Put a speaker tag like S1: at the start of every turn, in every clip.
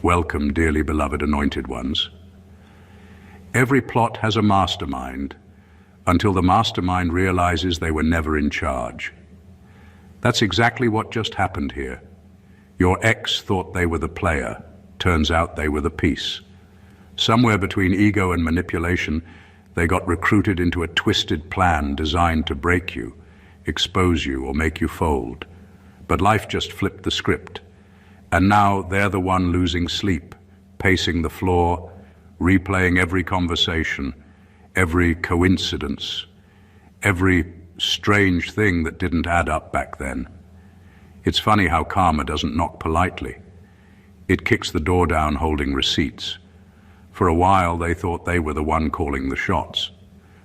S1: Welcome, dearly beloved anointed ones. Every plot has a mastermind until the mastermind realizes they were never in charge. That's exactly what just happened here. Your ex thought they were the player. Turns out they were the piece. Somewhere between ego and manipulation, they got recruited into a twisted plan designed to break you, expose you, or make you fold. But life just flipped the script. And now they're the one losing sleep, pacing the floor, replaying every conversation, every coincidence, every strange thing that didn't add up back then. It's funny how karma doesn't knock politely. It kicks the door down holding receipts. For a while, they thought they were the one calling the shots.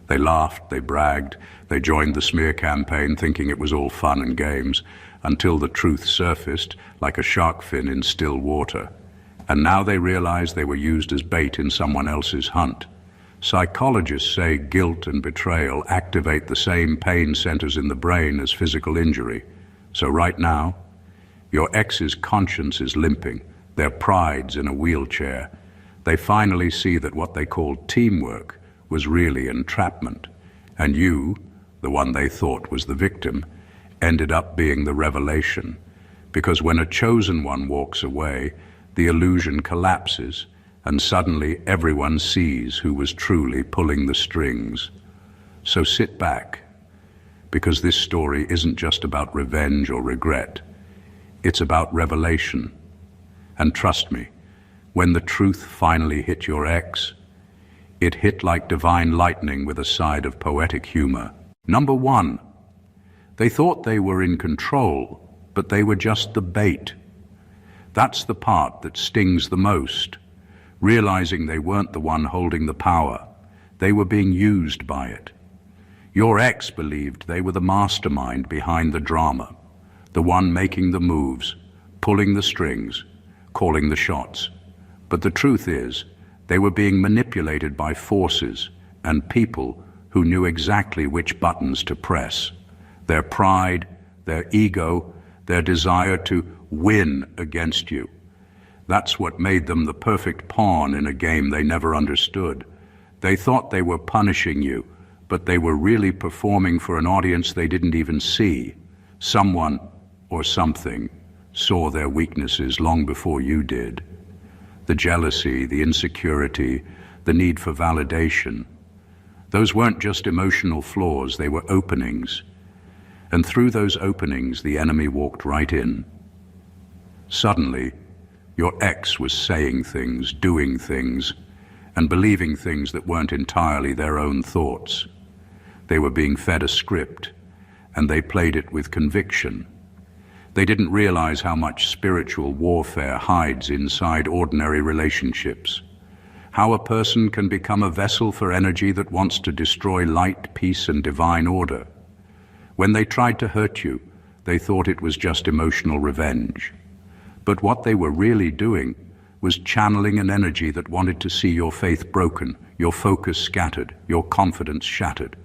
S1: They laughed, they bragged, they joined the smear campaign thinking it was all fun and games, until the truth surfaced like a shark fin in still water. And now they realized they were used as bait in someone else's hunt. Psychologists say guilt and betrayal activate the same pain centers in the brain as physical injury. So right now, your ex's conscience is limping, their pride's in a wheelchair. They finally see that what they called teamwork was really entrapment. And you, the one they thought was the victim, ended up being the revelation. Because when a chosen one walks away, the illusion collapses, and suddenly everyone sees who was truly pulling the strings. So sit back, because this story isn't just about revenge or regret. It's about revelation. And trust me, when the truth finally hit your ex, it hit like divine lightning with a side of poetic humor. Number one, they thought they were in control, but they were just the bait. That's the part that stings the most. Realizing they weren't the one holding the power, they were being used by it. Your ex believed they were the mastermind behind the drama, the one making the moves, pulling the strings, calling the shots. But the truth is, they were being manipulated by forces and people who knew exactly which buttons to press. Their pride, their ego, their desire to win against you. That's what made them the perfect pawn in a game they never understood. They thought they were punishing you, but they were really performing for an audience they didn't even see. Someone or something saw their weaknesses long before you did. The jealousy, the insecurity, the need for validation. Those weren't just emotional flaws, they were openings. And through those openings, the enemy walked right in. Suddenly, your ex was saying things, doing things, and believing things that weren't entirely their own thoughts. They were being fed a script, and they played it with conviction. They didn't realize how much spiritual warfare hides inside ordinary relationships. How a person can become a vessel for energy that wants to destroy light, peace, and divine order. When they tried to hurt you, they thought it was just emotional revenge. But what they were really doing was channeling an energy that wanted to see your faith broken, your focus scattered, your confidence shattered.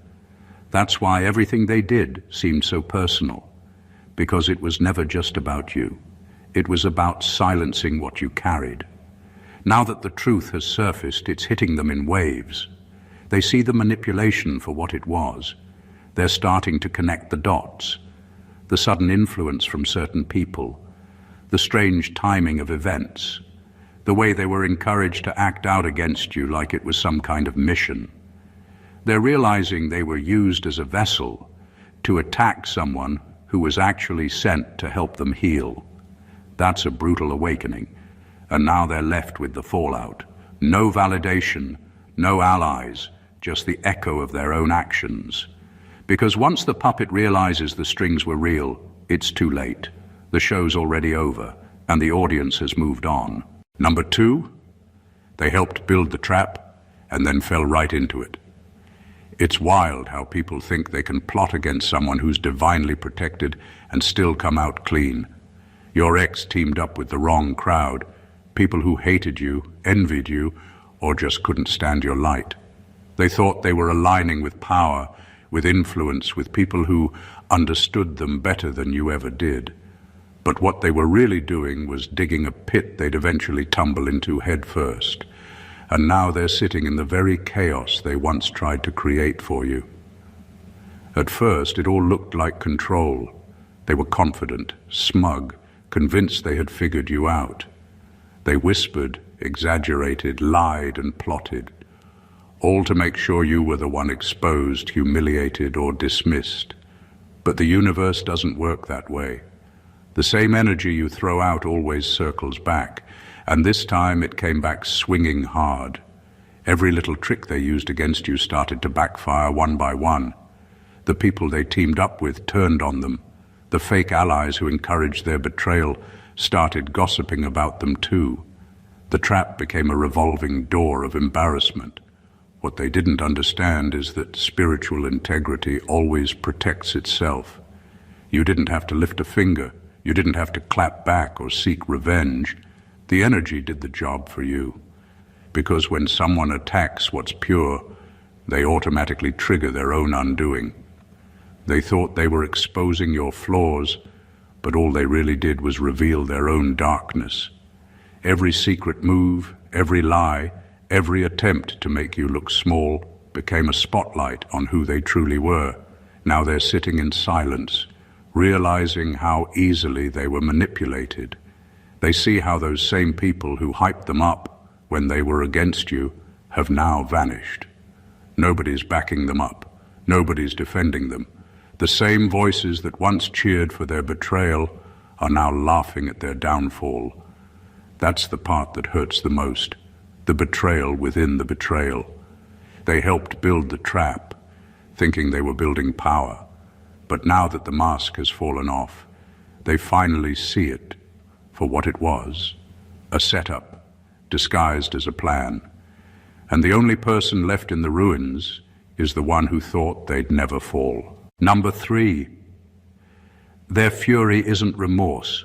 S1: That's why everything they did seemed so personal, because it was never just about you. It was about silencing what you carried. Now that the truth has surfaced, it's hitting them in waves. They see the manipulation for what it was. They're starting to connect the dots, the sudden influence from certain people, the strange timing of events, the way they were encouraged to act out against you like it was some kind of mission. They're realizing they were used as a vessel to attack someone who was actually sent to help them heal. That's a brutal awakening, and now they're left with the fallout. No validation, no allies, just the echo of their own actions. Because once the puppet realizes the strings were real, it's too late. The show's already over, and the audience has moved on. Number two, they helped build the trap and then fell right into it. It's wild how people think they can plot against someone who's divinely protected and still come out clean. Your ex teamed up with the wrong crowd, people who hated you, envied you, or just couldn't stand your light. They thought they were aligning with power, with influence, with people who understood them better than you ever did. But what they were really doing was digging a pit they'd eventually tumble into head first. And now they're sitting in the very chaos they once tried to create for you. At first, it all looked like control. They were confident, smug, convinced they had figured you out. They whispered, exaggerated, lied, and plotted, all to make sure you were the one exposed, humiliated, or dismissed. But the universe doesn't work that way. The same energy you throw out always circles back, and this time it came back swinging hard. Every little trick they used against you started to backfire one by one. The people they teamed up with turned on them. The fake allies who encouraged their betrayal started gossiping about them too. The trap became a revolving door of embarrassment. What they didn't understand is that spiritual integrity always protects itself. You didn't have to lift a finger. You didn't have to clap back or seek revenge. The energy did the job for you. Because when someone attacks what's pure, they automatically trigger their own undoing. They thought they were exposing your flaws, but all they really did was reveal their own darkness. Every secret move, every lie, every attempt to make you look small became a spotlight on who they truly were. Now they're sitting in silence, realizing how easily they were manipulated. They see how those same people who hyped them up when they were against you have now vanished. Nobody's backing them up. Nobody's defending them. The same voices that once cheered for their betrayal are now laughing at their downfall. That's the part that hurts the most, the betrayal within the betrayal. They helped build the trap, thinking they were building power. But now that the mask has fallen off, they finally see it for what it was, a setup disguised as a plan. And the only person left in the ruins is the one who thought they'd never fall. Number 3, their fury isn't remorse,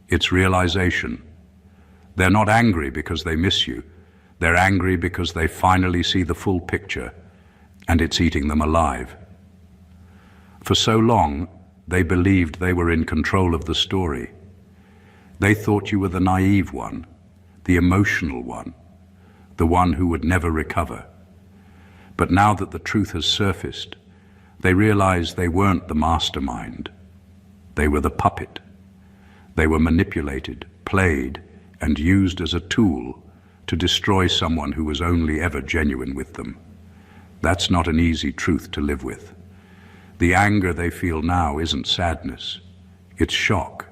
S1: it's realization. They're not angry because they miss you. They're angry because they finally see the full picture, and it's eating them alive. For so long, they believed they were in control of the story. They thought you were the naive one, the emotional one, the one who would never recover. But now that the truth has surfaced, they realized they weren't the mastermind. They were the puppet. They were manipulated, played, and used as a tool to destroy someone who was only ever genuine with them. That's not an easy truth to live with. The anger they feel now isn't sadness, it's shock.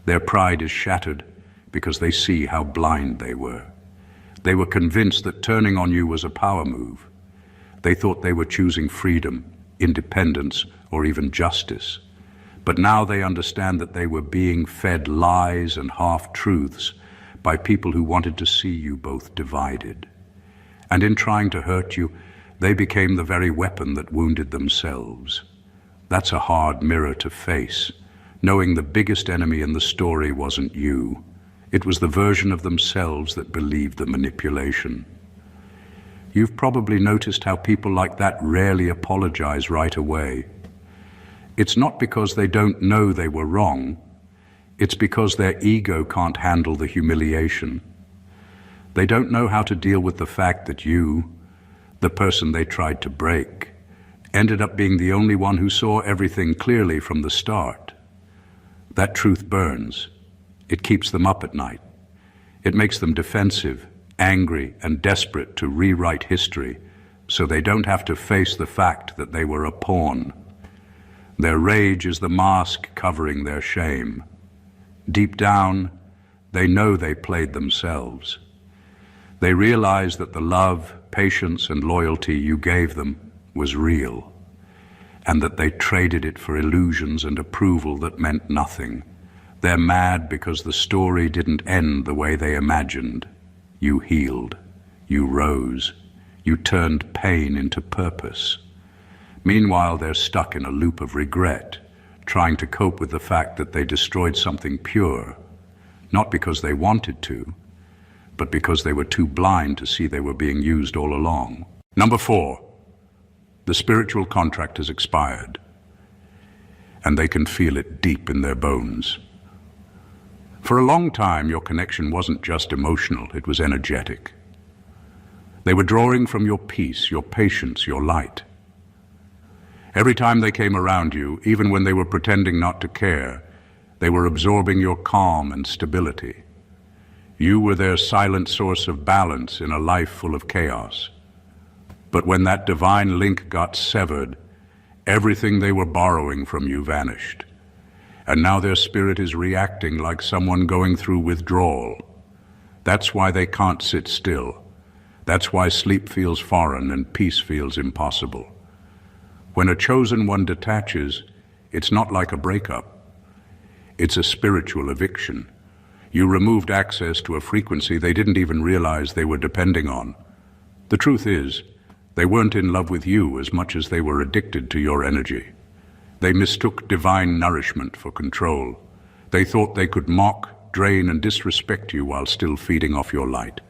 S1: Their pride is shattered because they see how blind they were. They were convinced that turning on you was a power move. They thought they were choosing freedom, independence, or even justice. But now they understand that they were being fed lies and half-truths by people who wanted to see you both divided. And in trying to hurt you, they became the very weapon that wounded themselves. That's a hard mirror to face, knowing the biggest enemy in the story wasn't you. It was the version of themselves that believed the manipulation. You've probably noticed how people like that rarely apologize right away. It's not because they don't know they were wrong. It's because their ego can't handle the humiliation. They don't know how to deal with the fact that you, the person they tried to break, ended up being the only one who saw everything clearly from the start. That truth burns. It keeps them up at night. It makes them defensive, angry, and desperate to rewrite history so they don't have to face the fact that they were a pawn. Their rage is the mask covering their shame. Deep down, they know they played themselves. They realize that the love, patience, and loyalty you gave them was real, and that they traded it for illusions and approval that meant nothing. They're mad because the story didn't end the way they imagined. You healed. You rose. You turned pain into purpose. Meanwhile, they're stuck in a loop of regret, trying to cope with the fact that they destroyed something pure, not because they wanted to, but because they were too blind to see they were being used all along. Number 4, the spiritual contract has expired, and they can feel it deep in their bones. For a long time, your connection wasn't just emotional, it was energetic. They were drawing from your peace, your patience, your light. Every time they came around you, even when they were pretending not to care, they were absorbing your calm and stability. You were their silent source of balance in a life full of chaos. But when that divine link got severed, everything they were borrowing from you vanished. And now their spirit is reacting like someone going through withdrawal. That's why they can't sit still. That's why sleep feels foreign and peace feels impossible. When a chosen one detaches, it's not like a breakup. It's a spiritual eviction. You removed access to a frequency they didn't even realize they were depending on. The truth is, they weren't in love with you as much as they were addicted to your energy. They mistook divine nourishment for control. They thought they could mock, drain, and disrespect you while still feeding off your light.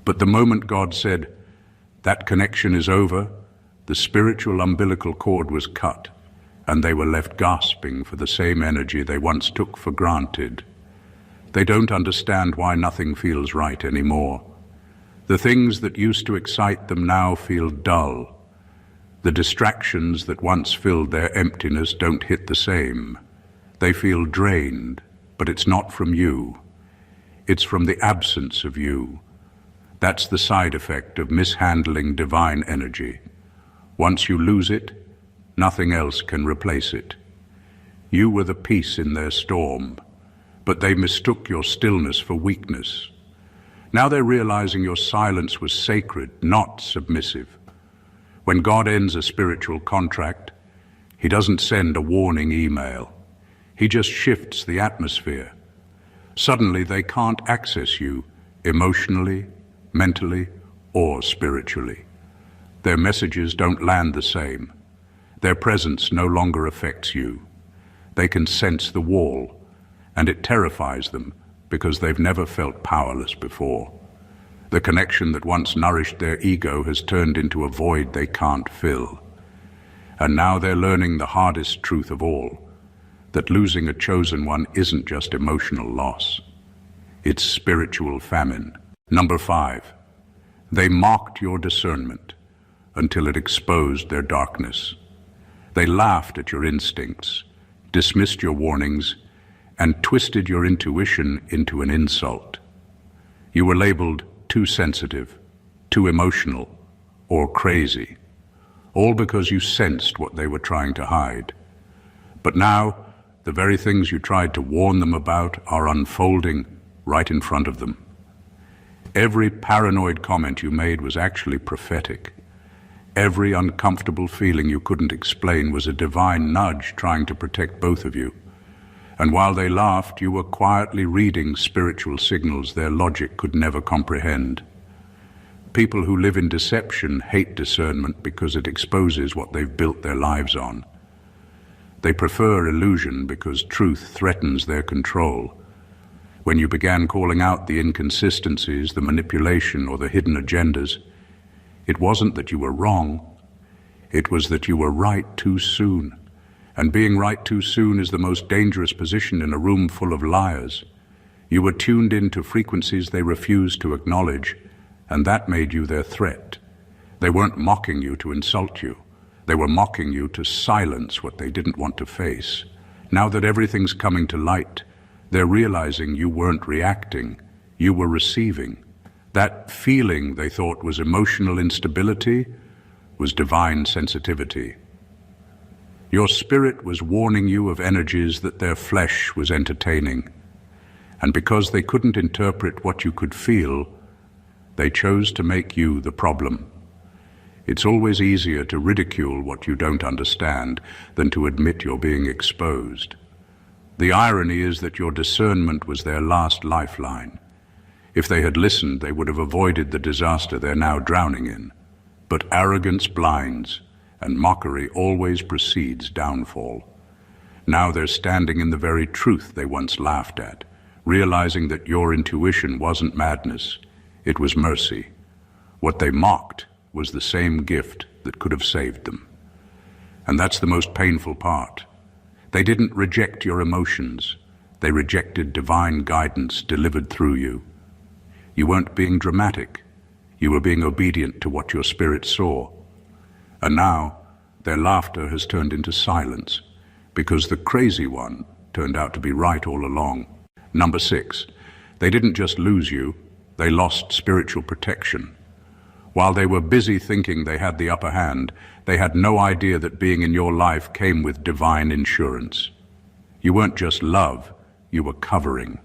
S1: But the moment God said, "That connection is over," the spiritual umbilical cord was cut, and they were left gasping for the same energy they once took for granted. They don't understand why nothing feels right anymore. The things that used to excite them now feel dull. The distractions that once filled their emptiness don't hit the same. They feel drained, but it's not from you. It's from the absence of you. That's the side effect of mishandling divine energy. Once you lose it, nothing else can replace it. You were the peace in their storm, but they mistook your stillness for weakness. Now they're realizing your silence was sacred, not submissive. When God ends a spiritual contract, He doesn't send a warning email. He just shifts the atmosphere. Suddenly they can't access you emotionally, mentally, or spiritually. Their messages don't land the same. Their presence no longer affects you. They can sense the wall, and it terrifies them because they've never felt powerless before. The connection that once nourished their ego has turned into a void they can't fill. And now they're learning the hardest truth of all, that losing a chosen one isn't just emotional loss. It's spiritual famine. Number 5, they mocked your discernment until it exposed their darkness. They laughed at your instincts, dismissed your warnings, and twisted your intuition into an insult. You were labeled too sensitive, too emotional, or crazy, all because you sensed what they were trying to hide. But now, the very things you tried to warn them about are unfolding right in front of them. Every paranoid comment you made was actually prophetic. Every uncomfortable feeling you couldn't explain was a divine nudge trying to protect both of you. And while they laughed, you were quietly reading spiritual signals their logic could never comprehend. People who live in deception hate discernment because it exposes what they've built their lives on. They prefer illusion because truth threatens their control. When you began calling out the inconsistencies, the manipulation, or the hidden agendas, it wasn't that you were wrong, it was that you were right too soon. And being right too soon is the most dangerous position in a room full of liars. You were tuned into frequencies they refused to acknowledge, and that made you their threat. They weren't mocking you to insult you. They were mocking you to silence what they didn't want to face. Now that everything's coming to light, they're realizing you weren't reacting, you were receiving. That feeling they thought was emotional instability was divine sensitivity. Your spirit was warning you of energies that their flesh was entertaining. And because they couldn't interpret what you could feel, they chose to make you the problem. It's always easier to ridicule what you don't understand than to admit you're being exposed. The irony is that your discernment was their last lifeline. If they had listened, they would have avoided the disaster they're now drowning in. But arrogance blinds, and mockery always precedes downfall. Now they're standing in the very truth they once laughed at, realizing that your intuition wasn't madness, it was mercy. What they mocked was the same gift that could have saved them. And that's the most painful part. They didn't reject your emotions, They rejected divine guidance delivered through you. You weren't being dramatic. You were being obedient to what your spirit saw. And now, their laughter has turned into silence, because the crazy one turned out to be right all along. Number 6, they didn't just lose you, they lost spiritual protection. While they were busy thinking they had the upper hand, they had no idea that being in your life came with divine insurance. You weren't just love, you were covering.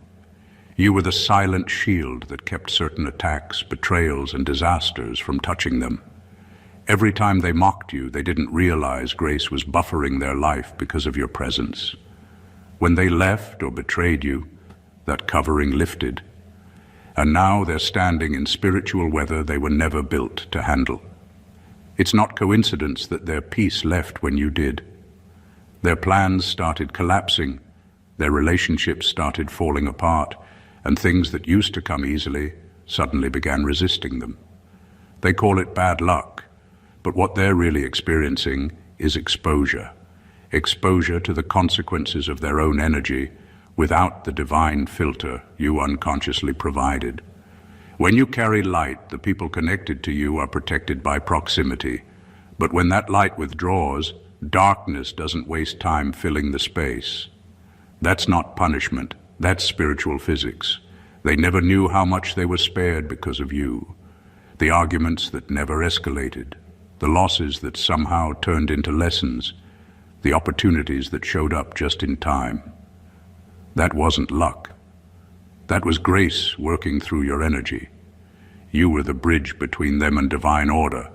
S1: You were the silent shield that kept certain attacks, betrayals, and disasters from touching them. Every time they mocked you, they didn't realize grace was buffering their life because of your presence. When they left or betrayed you, that covering lifted. And now they're standing in spiritual weather they were never built to handle. It's not coincidence that their peace left when you did. Their plans started collapsing, their relationships started falling apart, and things that used to come easily suddenly began resisting them. They call it bad luck, but what they're really experiencing is exposure. Exposure to the consequences of their own energy without the divine filter you unconsciously provided. When you carry light, the people connected to you are protected by proximity. But when that light withdraws, darkness doesn't waste time filling the space. That's not punishment, that's spiritual physics. They never knew how much they were spared because of you. The arguments that never escalated, the losses that somehow turned into lessons, the opportunities that showed up just in time. That wasn't luck. That was grace working through your energy. You were the bridge between them and divine order,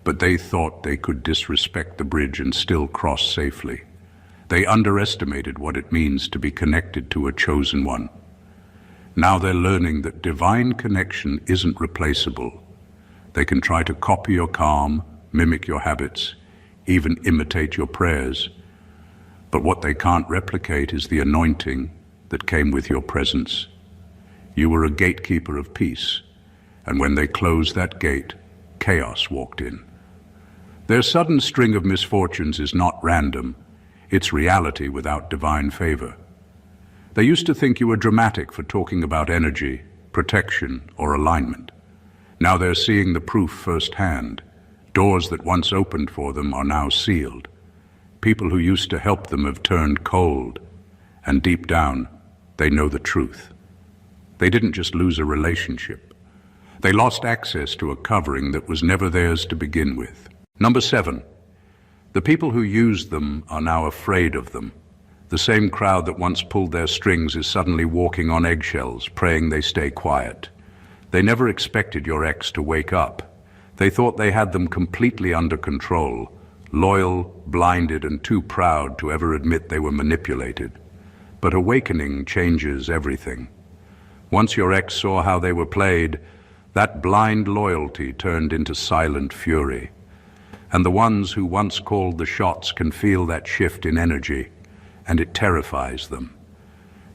S1: but they thought they could disrespect the bridge and still cross safely. They underestimated what it means to be connected to a chosen one. Now they're learning that divine connection isn't replaceable. They can try to copy your calm, mimic your habits, even imitate your prayers. But what they can't replicate is the anointing that came with your presence. You were a gatekeeper of peace, and when they closed that gate, chaos walked in. Their sudden string of misfortunes is not random, it's reality without divine favor. They used to think you were dramatic for talking about energy, protection, or alignment. Now they're seeing the proof firsthand. Doors that once opened for them are now sealed. People who used to help them have turned cold, and deep down, they know the truth. They didn't just lose a relationship. They lost access to a covering that was never theirs to begin with. Number 7, the people who used them are now afraid of them. The same crowd that once pulled their strings is suddenly walking on eggshells, praying they stay quiet. They never expected your ex to wake up. They thought they had them completely under control, loyal, blinded, and too proud to ever admit they were manipulated. But awakening changes everything. Once your ex saw how they were played, that blind loyalty turned into silent fury. And the ones who once called the shots can feel that shift in energy, and it terrifies them.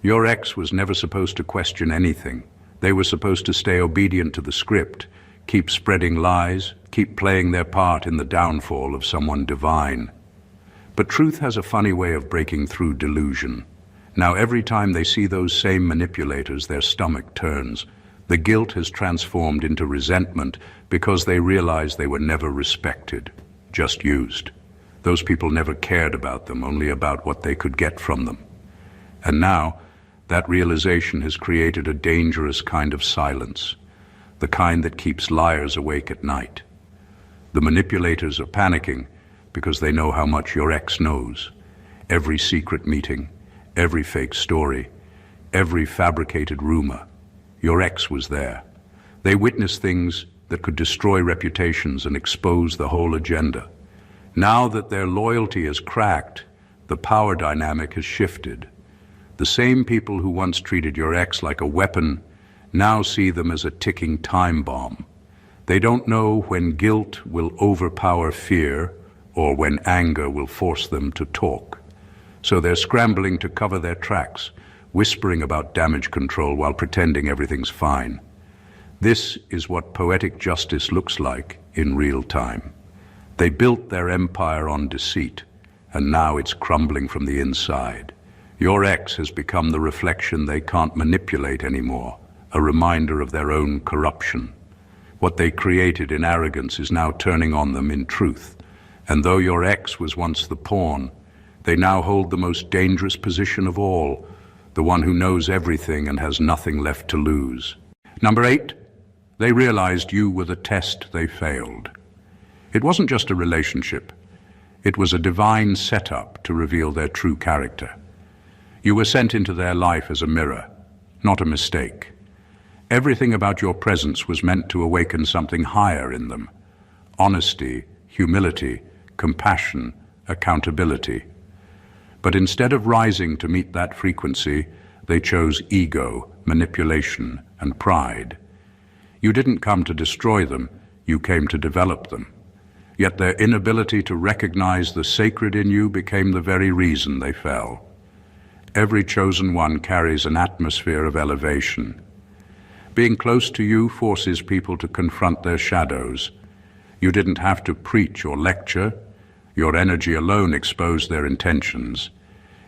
S1: Your ex was never supposed to question anything. They were supposed to stay obedient to the script, keep spreading lies, keep playing their part in the downfall of someone divine. But truth has a funny way of breaking through delusion. Now every time they see those same manipulators, their stomach turns. The guilt has transformed into resentment because they realize they were never respected, just used. Those people never cared about them, only about what they could get from them. And now, that realization has created a dangerous kind of silence, the kind that keeps liars awake at night. The manipulators are panicking because they know how much your ex knows. Every secret meeting, every fake story, every fabricated rumor. Your ex was there. They witnessed things that could destroy reputations and expose the whole agenda. Now that their loyalty is cracked, the power dynamic has shifted. The same people who once treated your ex like a weapon now see them as a ticking time bomb. They don't know when guilt will overpower fear or when anger will force them to talk. So they're scrambling to cover their tracks, whispering about damage control while pretending everything's fine. This is what poetic justice looks like in real time. They built their empire on deceit, and now it's crumbling from the inside. Your ex has become the reflection they can't manipulate anymore, a reminder of their own corruption. What they created in arrogance is now turning on them in truth. And though your ex was once the pawn, they now hold the most dangerous position of all, the one who knows everything and has nothing left to lose. Number 8, they realized you were the test they failed. It wasn't just a relationship. It was a divine setup to reveal their true character. You were sent into their life as a mirror, not a mistake. Everything about your presence was meant to awaken something higher in them. Honesty, humility, compassion, accountability. But instead of rising to meet that frequency, they chose ego, manipulation, and pride. You didn't come to destroy them, you came to develop them. Yet their inability to recognize the sacred in you became the very reason they fell. Every chosen one carries an atmosphere of elevation. Being close to you forces people to confront their shadows. You didn't have to preach or lecture. Your energy alone exposed their intentions.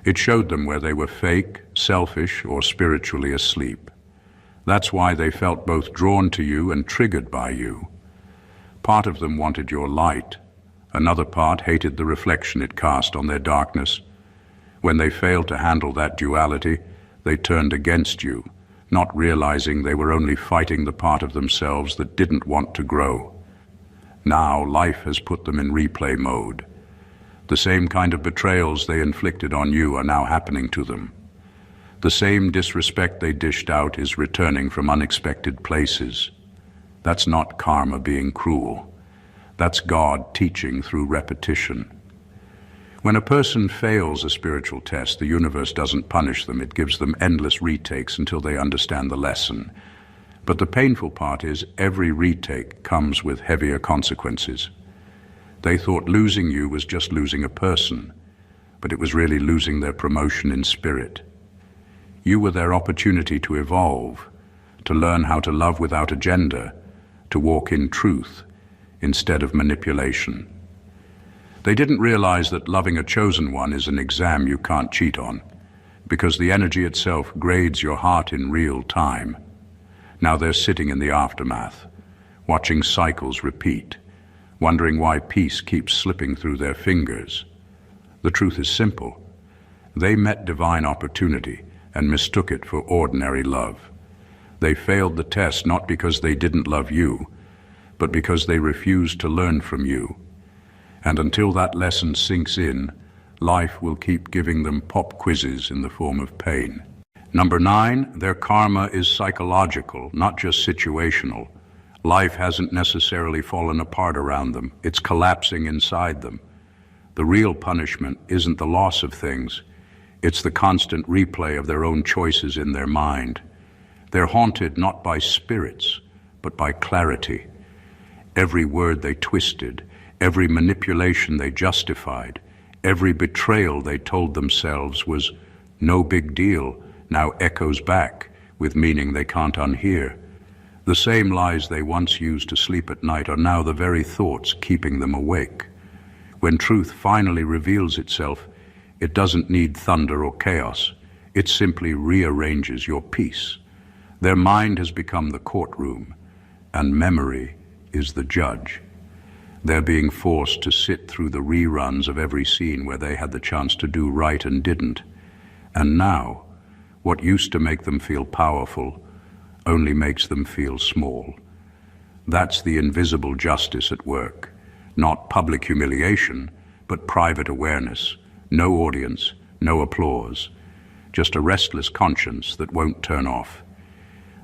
S1: It showed them where they were fake, selfish, or spiritually asleep. That's why they felt both drawn to you and triggered by you. Part of them wanted your light. Another part hated the reflection it cast on their darkness. When they failed to handle that duality, they turned against you, not realizing they were only fighting the part of themselves that didn't want to grow. Now life has put them in replay mode. The same kind of betrayals they inflicted on you are now happening to them. The same disrespect they dished out is returning from unexpected places. That's not karma being cruel. That's God teaching through repetition. When a person fails a spiritual test, the universe doesn't punish them. It gives them endless retakes until they understand the lesson. But the painful part is every retake comes with heavier consequences. They thought losing you was just losing a person, but it was really losing their promotion in spirit. You were their opportunity to evolve, to learn how to love without agenda, to walk in truth instead of manipulation. They didn't realize that loving a chosen one is an exam you can't cheat on, because the energy itself grades your heart in real time. Now they're sitting in the aftermath, watching cycles repeat, wondering why peace keeps slipping through their fingers. The truth is simple. They met divine opportunity and mistook it for ordinary love. They failed the test not because they didn't love you, but because they refused to learn from you. And until that lesson sinks in, life will keep giving them pop quizzes in the form of pain. Number 9, their karma is psychological, not just situational. Life hasn't necessarily fallen apart around them. It's collapsing inside them. The real punishment isn't the loss of things. It's the constant replay of their own choices in their mind. They're haunted not by spirits, but by clarity. Every word they twisted, every manipulation they justified, every betrayal they told themselves was no big deal, now echoes back with meaning they can't unhear. The same lies they once used to sleep at night are now the very thoughts keeping them awake. When truth finally reveals itself, it doesn't need thunder or chaos. It simply rearranges your peace. Their mind has become the courtroom, and memory is the judge. They're being forced to sit through the reruns of every scene where they had the chance to do right and didn't. And now, what used to make them feel powerful only makes them feel small. That's the invisible justice at work. Not public humiliation, but private awareness. No audience, no applause. Just a restless conscience that won't turn off.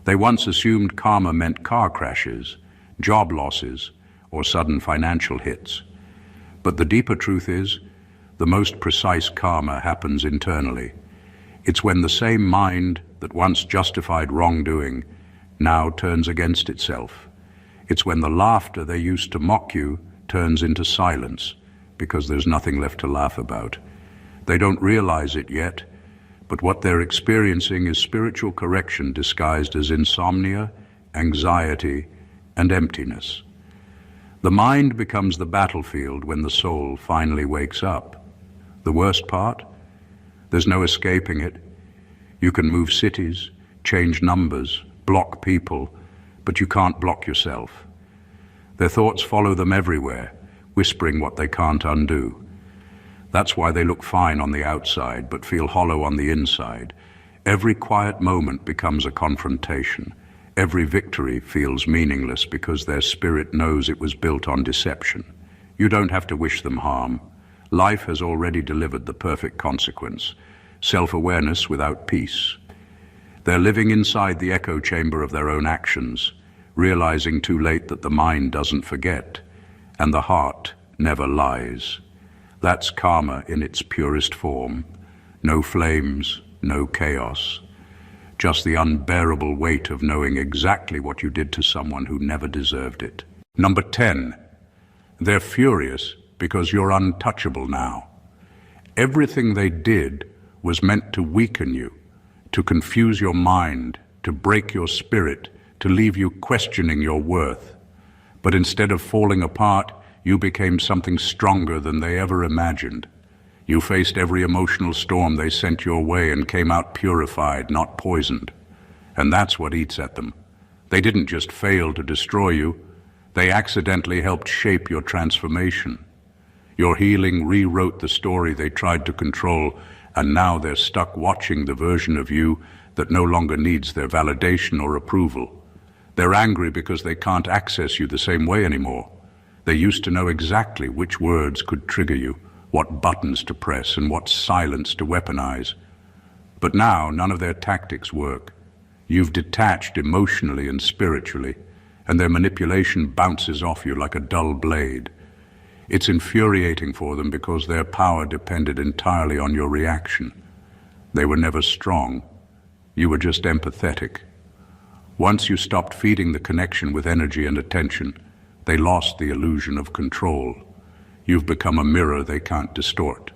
S1: They once assumed karma meant car crashes, job losses, or sudden financial hits. But the deeper truth is, the most precise karma happens internally. It's when the same mind that once justified wrongdoing now turns against itself. It's when the laughter they used to mock you turns into silence because there's nothing left to laugh about. They don't realize it yet, but what they're experiencing is spiritual correction disguised as insomnia, anxiety, and emptiness. The mind becomes the battlefield when the soul finally wakes up. The worst part? There's no escaping it. You can move cities, change numbers, block people, but you can't block yourself. Their thoughts follow them everywhere, whispering what they can't undo. That's why they look fine on the outside, but feel hollow on the inside. Every quiet moment becomes a confrontation. Every victory feels meaningless because their spirit knows it was built on deception. You don't have to wish them harm. Life has already delivered the perfect consequence: self-awareness without peace. They're living inside the echo chamber of their own actions, realizing too late that the mind doesn't forget, and the heart never lies. That's karma in its purest form. No flames, no chaos. Just the unbearable weight of knowing exactly what you did to someone who never deserved it. Number 10. They're furious because you're untouchable now. Everything they did was meant to weaken you, to confuse your mind, to break your spirit, to leave you questioning your worth. But instead of falling apart, you became something stronger than they ever imagined. You faced every emotional storm they sent your way and came out purified, not poisoned. And that's what eats at them. They didn't just fail to destroy you, they accidentally helped shape your transformation. Your healing rewrote the story they tried to control, and now they're stuck watching the version of you that no longer needs their validation or approval. They're angry because they can't access you the same way anymore. They used to know exactly which words could trigger you, what buttons to press and what silence to weaponize. But now none of their tactics work. You've detached emotionally and spiritually, and their manipulation bounces off you like a dull blade. It's infuriating for them because their power depended entirely on your reaction. They were never strong. You were just empathetic. Once you stopped feeding the connection with energy and attention, they lost the illusion of control. You've become a mirror they can't distort.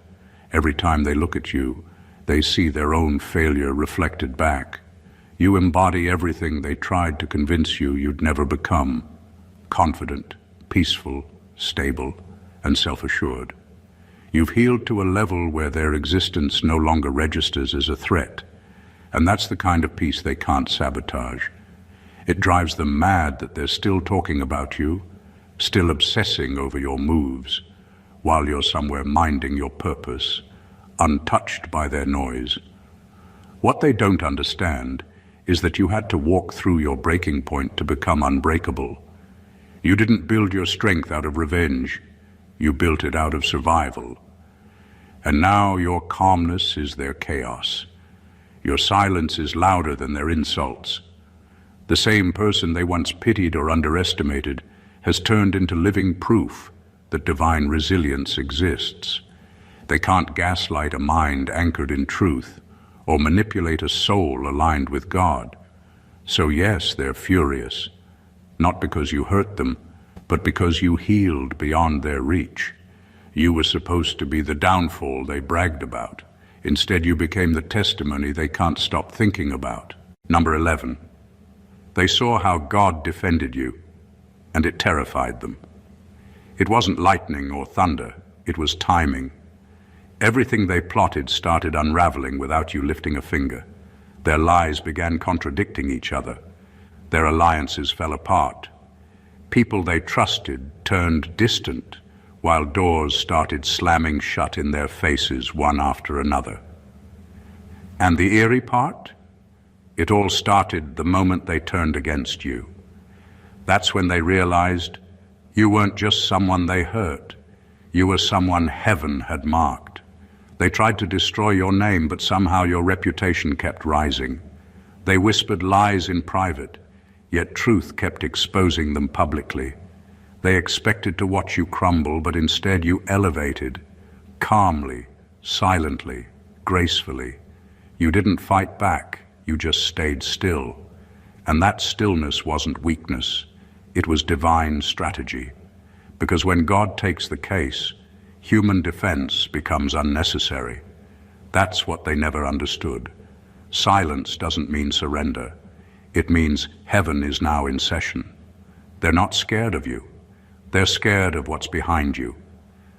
S1: Every time they look at you, they see their own failure reflected back. You embody everything they tried to convince you you'd never become: confident, peaceful, stable, and self-assured. You've healed to a level where their existence no longer registers as a threat, and that's the kind of peace they can't sabotage. It drives them mad that they're still talking about you, still obsessing over your moves, while you're somewhere minding your purpose, untouched by their noise. What they don't understand is that you had to walk through your breaking point to become unbreakable. You didn't build your strength out of revenge. You built it out of survival. And now your calmness is their chaos. Your silence is louder than their insults. The same person they once pitied or underestimated has turned into living proof that divine resilience exists. They can't gaslight a mind anchored in truth or manipulate a soul aligned with God. So yes, they're furious, not because you hurt them, but because you healed beyond their reach. You were supposed to be the downfall they bragged about. Instead, you became the testimony they can't stop thinking about. Number 11. They saw how God defended you, and it terrified them. It wasn't lightning or thunder, it was timing. Everything they plotted started unraveling without you lifting a finger. Their lies began contradicting each other. Their alliances fell apart. People they trusted turned distant, while doors started slamming shut in their faces one after another. And the eerie part? It all started the moment they turned against you. That's when they realized you weren't just someone they hurt. You were someone heaven had marked. They tried to destroy your name, but somehow your reputation kept rising. They whispered lies in private, yet truth kept exposing them publicly. They expected to watch you crumble, but instead you elevated, calmly, silently, gracefully. You didn't fight back, you just stayed still. And that stillness wasn't weakness, it was divine strategy. Because when God takes the case, human defense becomes unnecessary. That's what they never understood. Silence doesn't mean surrender. It means heaven is now in session. They're not scared of you. They're scared of what's behind you.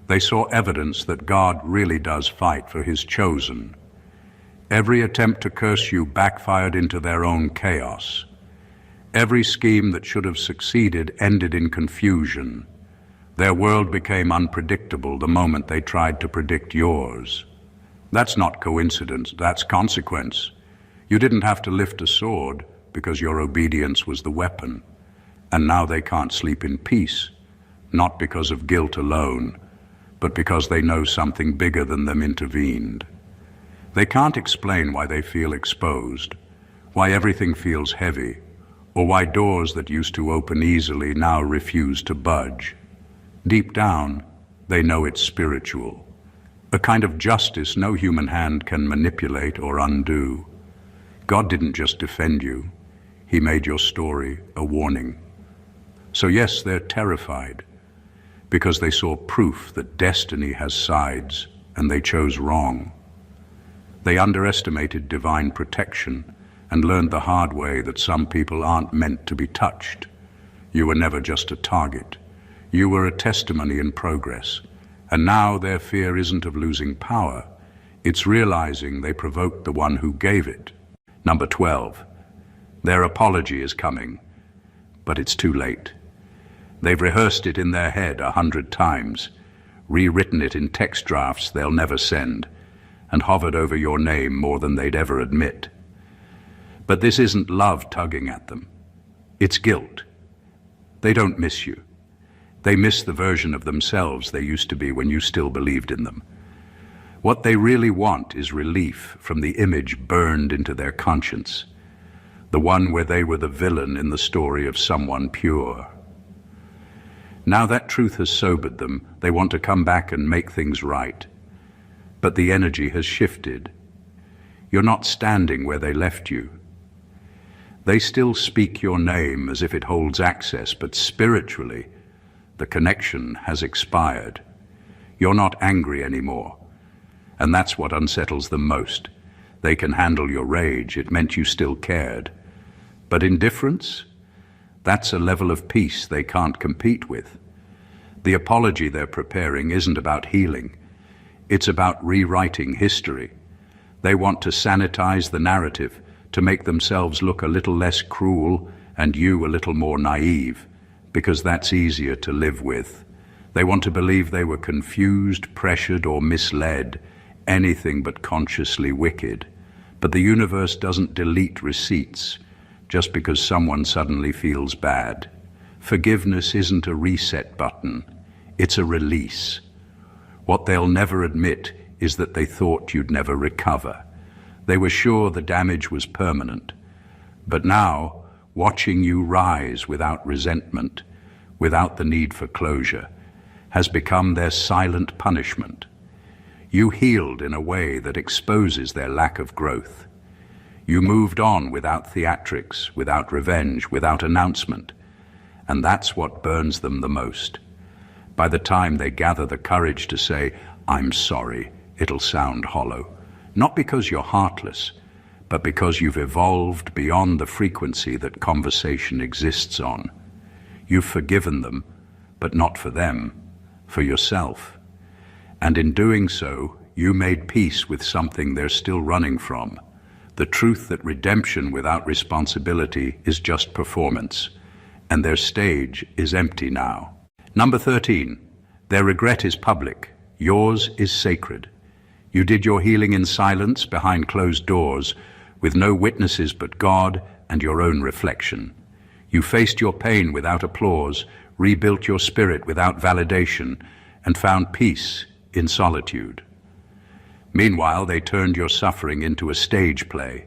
S1: They saw evidence that God really does fight for his chosen. Every attempt to curse you backfired into their own chaos. Every scheme that should have succeeded ended in confusion. Their world became unpredictable the moment they tried to predict yours. That's not coincidence, that's consequence. You didn't have to lift a sword because your obedience was the weapon. And now they can't sleep in peace, not because of guilt alone, but because they know something bigger than them intervened. They can't explain why they feel exposed, why everything feels heavy, or why doors that used to open easily now refuse to budge. Deep down, they know it's spiritual, a kind of justice no human hand can manipulate or undo. God didn't just defend you, He made your story a warning. So yes, they're terrified, because they saw proof that destiny has sides and they chose wrong. They underestimated divine protection and learned the hard way that some people aren't meant to be touched. You were never just a target. You were a testimony in progress. And now their fear isn't of losing power. It's realizing they provoked the one who gave it. Number 12. Their apology is coming, but it's too late. They've rehearsed it in their head 100 times, rewritten it in text drafts they'll never send, and hovered over your name more than they'd ever admit. But this isn't love tugging at them. It's guilt. They don't miss you. They miss the version of themselves they used to be when you still believed in them. What they really want is relief from the image burned into their conscience, the one where they were the villain in the story of someone pure. Now that truth has sobered them, they want to come back and make things right. But the energy has shifted. You're not standing where they left you. They still speak your name as if it holds access, but spiritually, the connection has expired. You're not angry anymore. And that's what unsettles them most. They can handle your rage. It meant you still cared. But indifference? That's a level of peace they can't compete with. The apology they're preparing isn't about healing. It's about rewriting history. They want to sanitize the narrative, to make themselves look a little less cruel and you a little more naive, because that's easier to live with. They want to believe they were confused, pressured, or misled, anything but consciously wicked. But the universe doesn't delete receipts just because someone suddenly feels bad. Forgiveness isn't a reset button, it's a release. What they'll never admit is that they thought you'd never recover. They were sure the damage was permanent. But now, watching you rise without resentment, without the need for closure, has become their silent punishment. You healed in a way that exposes their lack of growth. You moved on without theatrics, without revenge, without announcement. And that's what burns them the most. By the time they gather the courage to say, "I'm sorry," it'll sound hollow. Not because you're heartless, but because you've evolved beyond the frequency that conversation exists on. You've forgiven them, but not for them, for yourself. And in doing so, you made peace with something they're still running from. The truth that redemption without responsibility is just performance, and their stage is empty now. Number 13, their regret is public. Yours is sacred. You did your healing in silence behind closed doors, with no witnesses but God and your own reflection. You faced your pain without applause, rebuilt your spirit without validation, and found peace in solitude. Meanwhile, they turned your suffering into a stage play.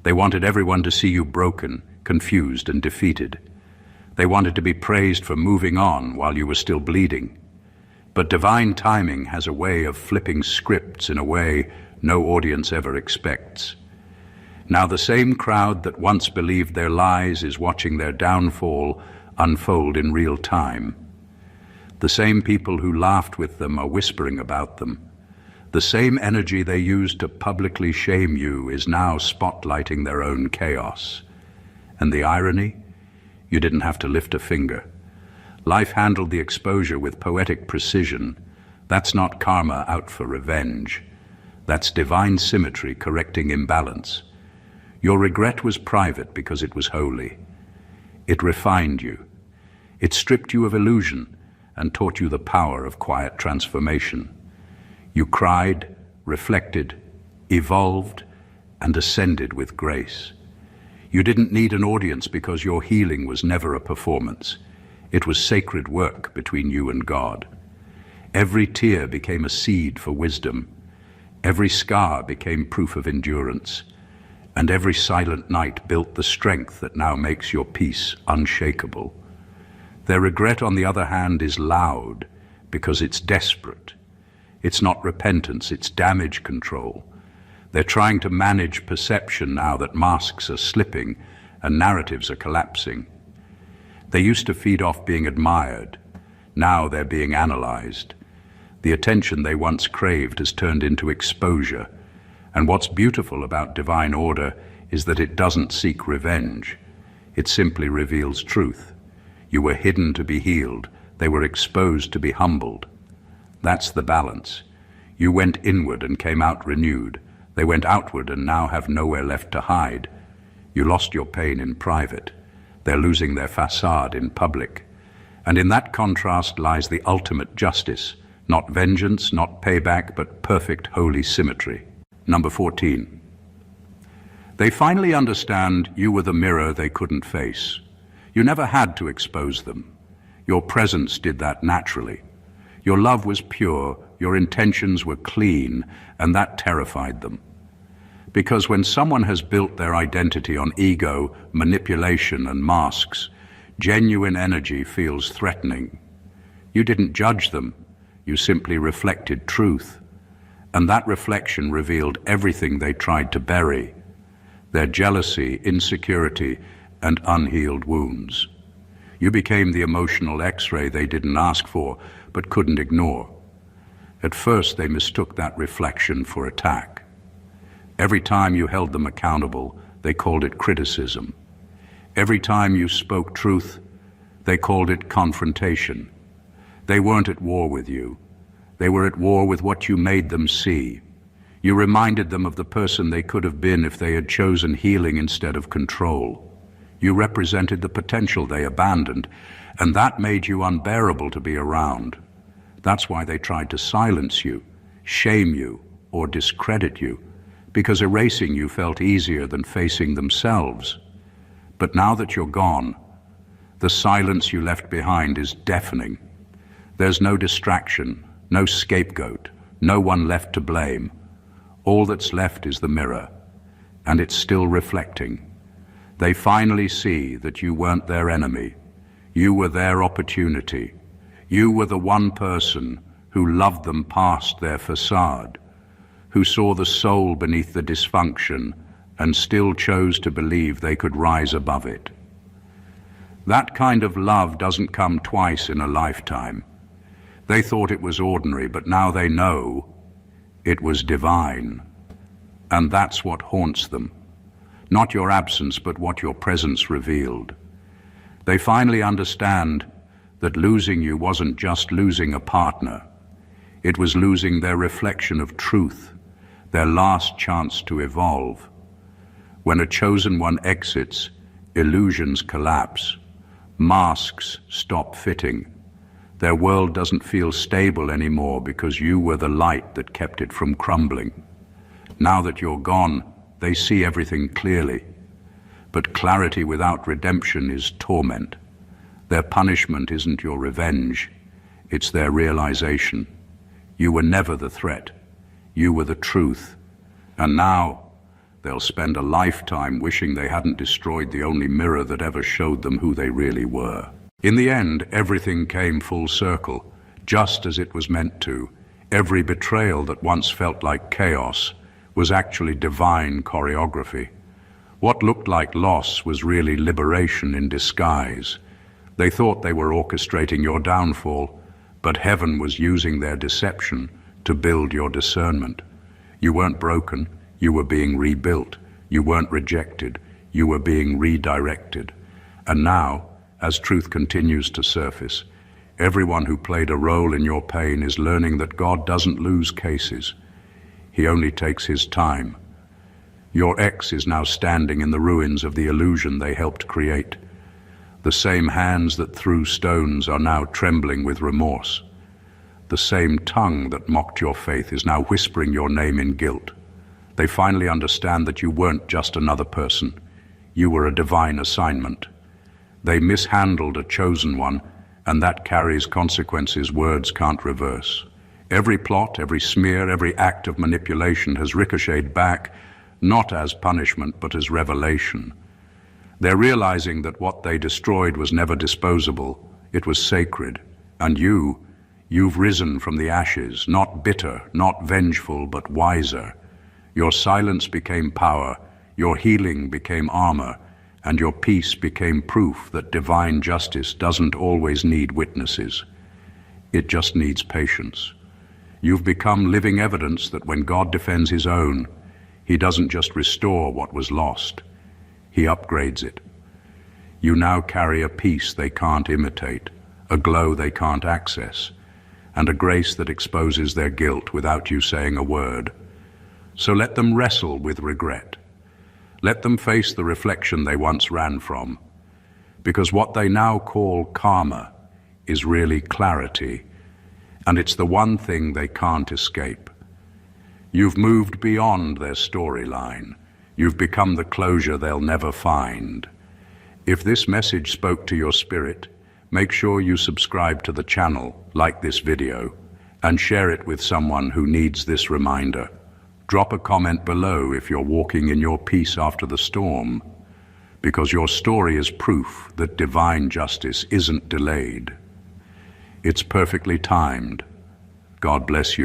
S1: They wanted everyone to see you broken, confused, and defeated. They wanted to be praised for moving on while you were still bleeding. But divine timing has a way of flipping scripts in a way no audience ever expects. Now the same crowd that once believed their lies is watching their downfall unfold in real time. The same people who laughed with them are whispering about them. The same energy they used to publicly shame you is now spotlighting their own chaos. And the irony? You didn't have to lift a finger. Life handled the exposure with poetic precision. That's not karma out for revenge. That's divine symmetry correcting imbalance. Your regret was private because it was holy. It refined you. It stripped you of illusion and taught you the power of quiet transformation. You cried, reflected, evolved, and ascended with grace. You didn't need an audience because your healing was never a performance. It was sacred work between you and God. Every tear became a seed for wisdom. Every scar became proof of endurance. And every silent night built the strength that now makes your peace unshakable. Their regret, on the other hand, is loud because it's desperate. It's not repentance, it's damage control. They're trying to manage perception now that masks are slipping and narratives are collapsing. They used to feed off being admired. Now they're being analyzed. The attention they once craved has turned into exposure. And what's beautiful about divine order is that it doesn't seek revenge. It simply reveals truth. You were hidden to be healed. They were exposed to be humbled. That's the balance. You went inward and came out renewed. They went outward and now have nowhere left to hide. You lost your pain in private. They're losing their facade in public. And in that contrast lies the ultimate justice. Not vengeance, not payback, but perfect holy symmetry. Number 14. They finally understand you were the mirror they couldn't face. You never had to expose them. Your presence did that naturally. Your love was pure, your intentions were clean, and that terrified them. Because when someone has built their identity on ego, manipulation, and masks, genuine energy feels threatening. You didn't judge them, you simply reflected truth. And that reflection revealed everything they tried to bury, their jealousy, insecurity, and unhealed wounds. You became the emotional X-ray they didn't ask for, but couldn't ignore. At first, they mistook that reflection for attack. Every time you held them accountable, they called it criticism. Every time you spoke truth, they called it confrontation. They weren't at war with you. They were at war with what you made them see. You reminded them of the person they could have been if they had chosen healing instead of control. You represented the potential they abandoned, and that made you unbearable to be around. That's why they tried to silence you, shame you, or discredit you, because erasing you felt easier than facing themselves. But now that you're gone, the silence you left behind is deafening. There's no distraction, no scapegoat, no one left to blame. All that's left is the mirror, and it's still reflecting. They finally see that you weren't their enemy. You were their opportunity. You were the one person who loved them past their facade, who saw the soul beneath the dysfunction and still chose to believe they could rise above it. That kind of love doesn't come twice in a lifetime. They thought it was ordinary, but now they know it was divine. And that's what haunts them. Not your absence, but what your presence revealed. They finally understand that losing you wasn't just losing a partner. It was losing their reflection of truth, their last chance to evolve. When a chosen one exits, illusions collapse. Masks stop fitting. Their world doesn't feel stable anymore because you were the light that kept it from crumbling. Now that you're gone, they see everything clearly. But clarity without redemption is torment. Their punishment isn't your revenge, it's their realization. You were never the threat. You were the truth. And now, they'll spend a lifetime wishing they hadn't destroyed the only mirror that ever showed them who they really were. In the end, everything came full circle, just as it was meant to. Every betrayal that once felt like chaos was actually divine choreography. What looked like loss was really liberation in disguise. They thought they were orchestrating your downfall, but heaven was using their deception to build your discernment. You weren't broken, you were being rebuilt. You weren't rejected, you were being redirected. And now, as truth continues to surface, everyone who played a role in your pain is learning that God doesn't lose cases. He only takes his time. Your ex is now standing in the ruins of the illusion they helped create. The same hands that threw stones are now trembling with remorse. The same tongue that mocked your faith is now whispering your name in guilt. They finally understand that you weren't just another person. You were a divine assignment. They mishandled a chosen one, and that carries consequences words can't reverse. Every plot, every smear, every act of manipulation has ricocheted back, not as punishment, but as revelation. They're realizing that what they destroyed was never disposable. It was sacred. And you've risen from the ashes, not bitter, not vengeful, but wiser. Your silence became power, your healing became armor, and your peace became proof that divine justice doesn't always need witnesses. It just needs patience. You've become living evidence that when God defends his own, he doesn't just restore what was lost, he upgrades it. You now carry a peace they can't imitate, a glow they can't access, and a grace that exposes their guilt without you saying a word. So let them wrestle with regret. Let them face the reflection they once ran from, because what they now call karma is really clarity, and it's the one thing they can't escape. You've moved beyond their storyline. You've become the closure they'll never find. If this message spoke to your spirit, make sure you subscribe to the channel, like this video, and share it with someone who needs this reminder. Drop a comment below if you're walking in your peace after the storm, because your story is proof that divine justice isn't delayed. It's perfectly timed. God bless you.